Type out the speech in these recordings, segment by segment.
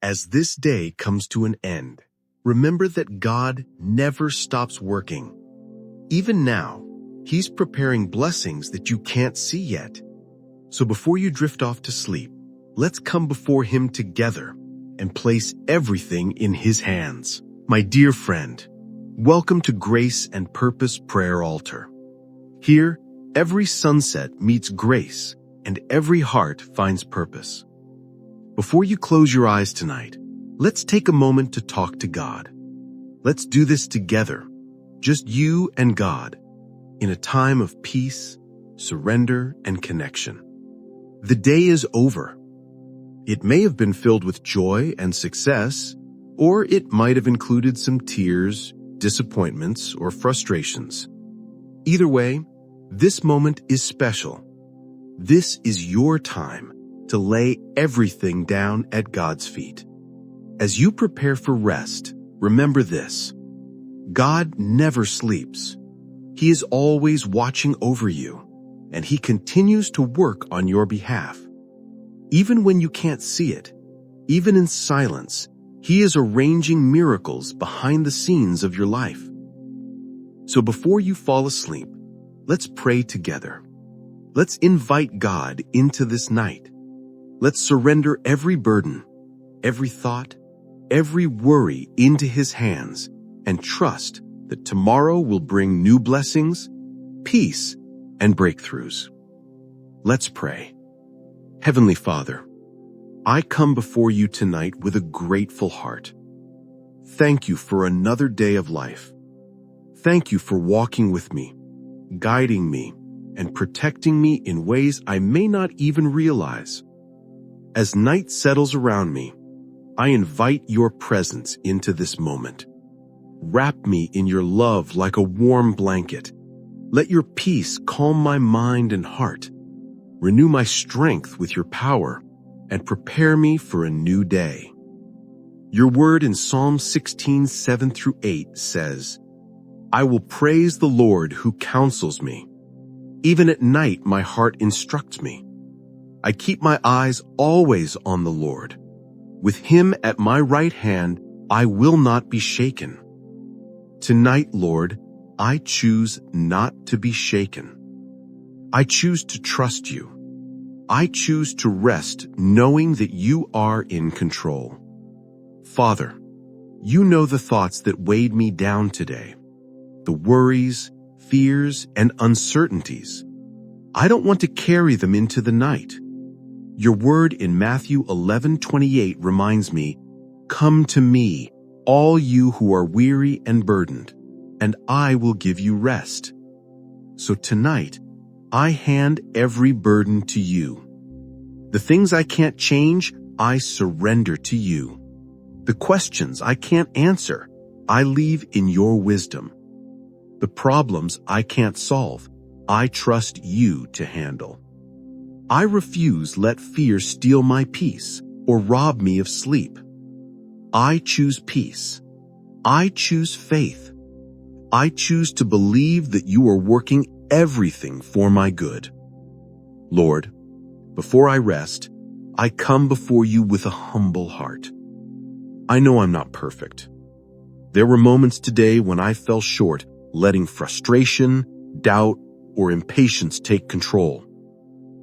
As this day comes to an end, remember that God never stops working. Even now, He's preparing blessings that you can't see yet. So before you drift off to sleep, let's come before Him together and place everything in His hands. My dear friend, welcome to Grace and Purpose Prayer Altar. Here, every sunset meets grace and every heart finds purpose. Before you close your eyes tonight, let's take a moment to talk to God. Let's do this together, just you and God, in a time of peace, surrender, and connection. The day is over. It may have been filled with joy and success, or it might have included some tears, disappointments, or frustrations. Either way, this moment is special. This is your time to lay everything down at God's feet. As you prepare for rest, remember this: God never sleeps. He is always watching over you, and He continues to work on your behalf. Even when you can't see it, even in silence, He is arranging miracles behind the scenes of your life. So before you fall asleep, let's pray together. Let's invite God into this night. Let's surrender every burden, every thought, every worry into His hands and trust that tomorrow will bring new blessings, peace, and breakthroughs. Let's pray. Heavenly Father, I come before you tonight with a grateful heart. Thank you for another day of life. Thank you for walking with me, guiding me, and protecting me in ways I may not even realize. As night settles around me, I invite your presence into this moment. Wrap me in your love like a warm blanket. Let your peace calm my mind and heart. Renew my strength with your power and prepare me for a new day. Your word in Psalm 16, 7-8 says, I will praise the Lord who counsels me. Even at night my heart instructs me. I keep my eyes always on the Lord. With Him at my right hand, I will not be shaken. Tonight, Lord, I choose not to be shaken. I choose to trust you. I choose to rest knowing that you are in control. Father, you know the thoughts that weighed me down today, the worries, fears, and uncertainties. I don't want to carry them into the night. Your word in Matthew 11:28 reminds me, Come to me, all you who are weary and burdened, and I will give you rest. So tonight, I hand every burden to you. The things I can't change, I surrender to you. The questions I can't answer, I leave in your wisdom. The problems I can't solve, I trust you to handle. I refuse let fear steal my peace or rob me of sleep. I choose peace. I choose faith. I choose to believe that you are working everything for my good. Lord, before I rest, I come before you with a humble heart. I know I'm not perfect. There were moments today when I fell short, letting frustration, doubt, or impatience take control.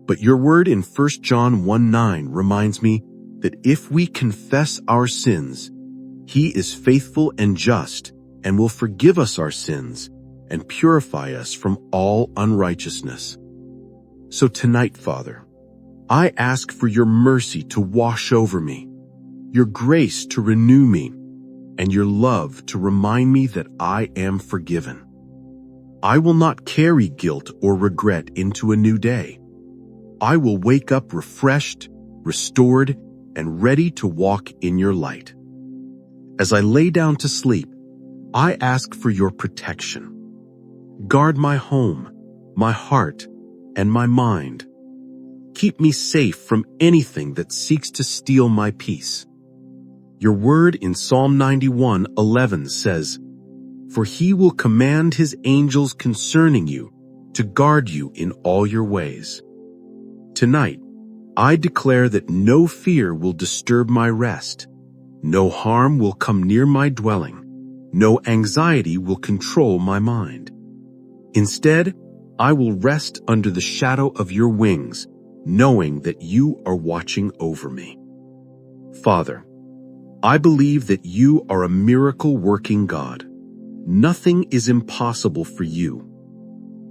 But your word in 1 John 1:9 reminds me that if we confess our sins, He is faithful and just and will forgive us our sins and purify us from all unrighteousness. So tonight, Father, I ask for your mercy to wash over me, your grace to renew me, and your love to remind me that I am forgiven. I will not carry guilt or regret into a new day. I will wake up refreshed, restored, and ready to walk in your light. As I lay down to sleep, I ask for your protection. Guard my home, my heart, and my mind. Keep me safe from anything that seeks to steal my peace. Your word in Psalm 91:11 says, For He will command His angels concerning you to guard you in all your ways. Tonight, I declare that no fear will disturb my rest, No harm will come near my dwelling. No anxiety will control my mind. Instead, I will rest under the shadow of your wings, knowing that you are watching over me. Father, I believe that you are a miracle-working God. Nothing is impossible for you.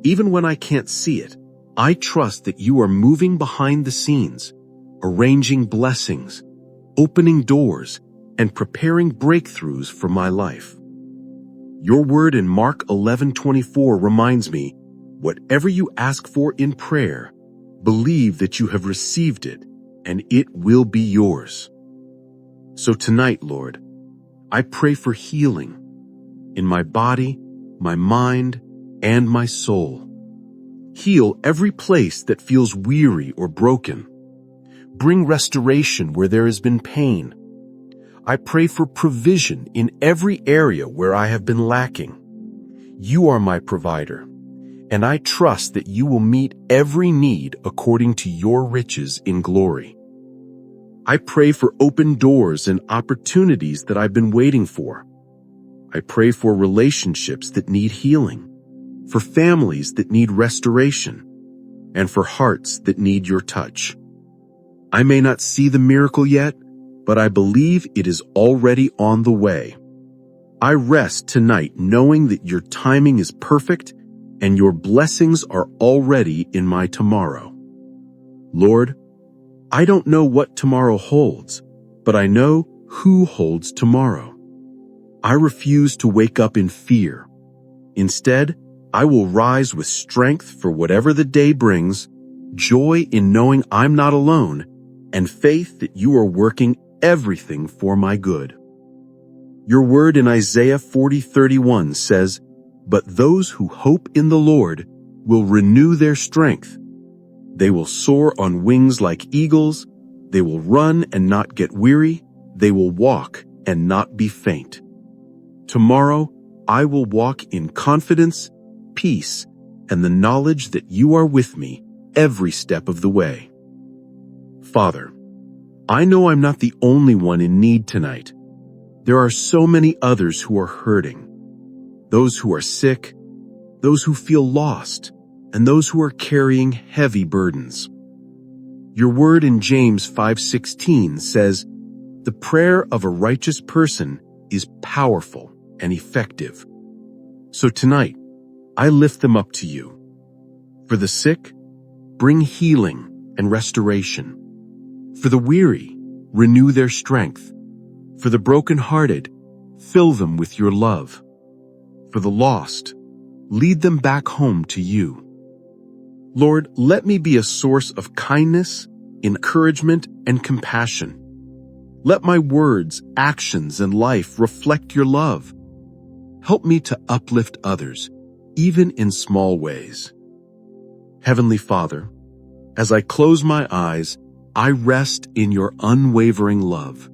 Even when I can't see it, I trust that you are moving behind the scenes, arranging blessings, opening doors, and preparing breakthroughs for my life. Your word in Mark 11:24 reminds me, whatever you ask for in prayer, believe that you have received it, and it will be yours. So tonight, Lord, I pray for healing in my body, my mind, and my soul. Heal every place that feels weary or broken. Bring restoration where there has been pain. I pray for provision in every area where I have been lacking. You are my provider, and I trust that you will meet every need according to your riches in glory. I pray for open doors and opportunities that I've been waiting for. I pray for relationships that need healing, for families that need restoration, and for hearts that need your touch. I may not see the miracle yet, but I believe it is already on the way. I rest tonight knowing that your timing is perfect and your blessings are already in my tomorrow. Lord, I don't know what tomorrow holds, but I know who holds tomorrow. I refuse to wake up in fear. Instead, I will rise with strength for whatever the day brings, joy in knowing I'm not alone, and faith that you are working everything for my good. Your word in Isaiah 40:31 says, "But those who hope in the Lord will renew their strength. They will soar on wings like eagles. They will run and not get weary. They will walk and not be faint." Tomorrow, I will walk in confidence, peace, and the knowledge that you are with me every step of the way. Father, I know I'm not the only one in need tonight. There are so many others who are hurting. Those who are sick, those who feel lost, and those who are carrying heavy burdens. Your word in James 5:16 says, "The prayer of a righteous person is powerful and effective." So tonight, I lift them up to you. For the sick, bring healing and restoration. For the weary, renew their strength. For the brokenhearted, fill them with your love. For the lost, lead them back home to you. Lord, let me be a source of kindness, encouragement, and compassion. Let my words, actions, and life reflect your love. Help me to uplift others, even in small ways. Heavenly Father, as I close my eyes, I rest in your unwavering love.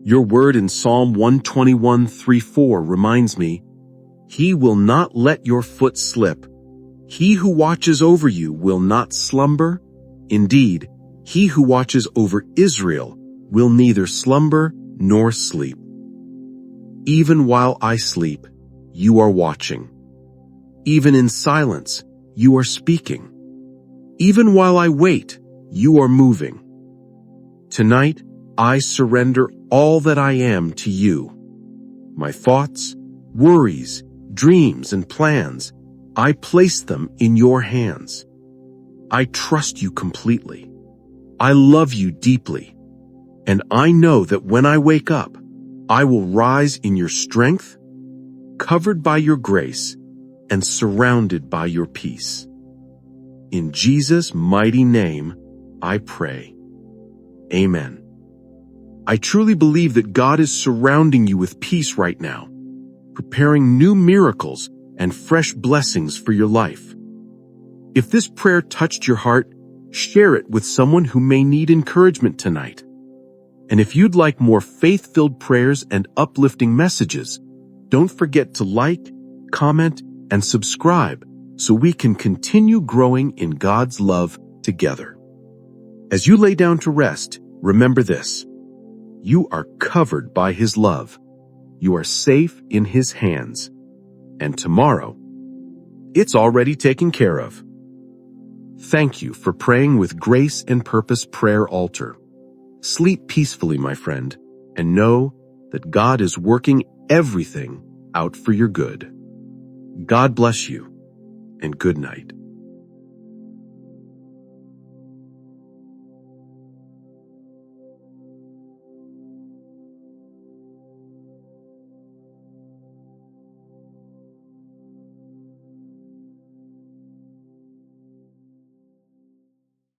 Your word in Psalm 121:3-4 reminds me, "He will not let your foot slip. He who watches over you will not slumber. Indeed, he who watches over Israel will neither slumber nor sleep." Even while I sleep, you are watching. Even in silence, you are speaking. Even while I wait, you are moving. Tonight, I surrender all that I am to you. My thoughts, worries, dreams, and plans, I place them in your hands. I trust you completely. I love you deeply. And I know that when I wake up, I will rise in your strength, covered by your grace, and surrounded by your peace. In Jesus' mighty name, I pray. Amen. I truly believe that God is surrounding you with peace right now, preparing new miracles and fresh blessings for your life. If this prayer touched your heart, share it with someone who may need encouragement tonight. And if you'd like more faith-filled prayers and uplifting messages, don't forget to like, comment, and subscribe so we can continue growing in God's love together. As you lay down to rest, remember this: You are covered by His love. You are safe in His hands. And tomorrow, it's already taken care of. Thank you for praying with Grace and Purpose Prayer Altar. Sleep peacefully, my friend, and know that God is working everything out for your good. God bless you, and good night.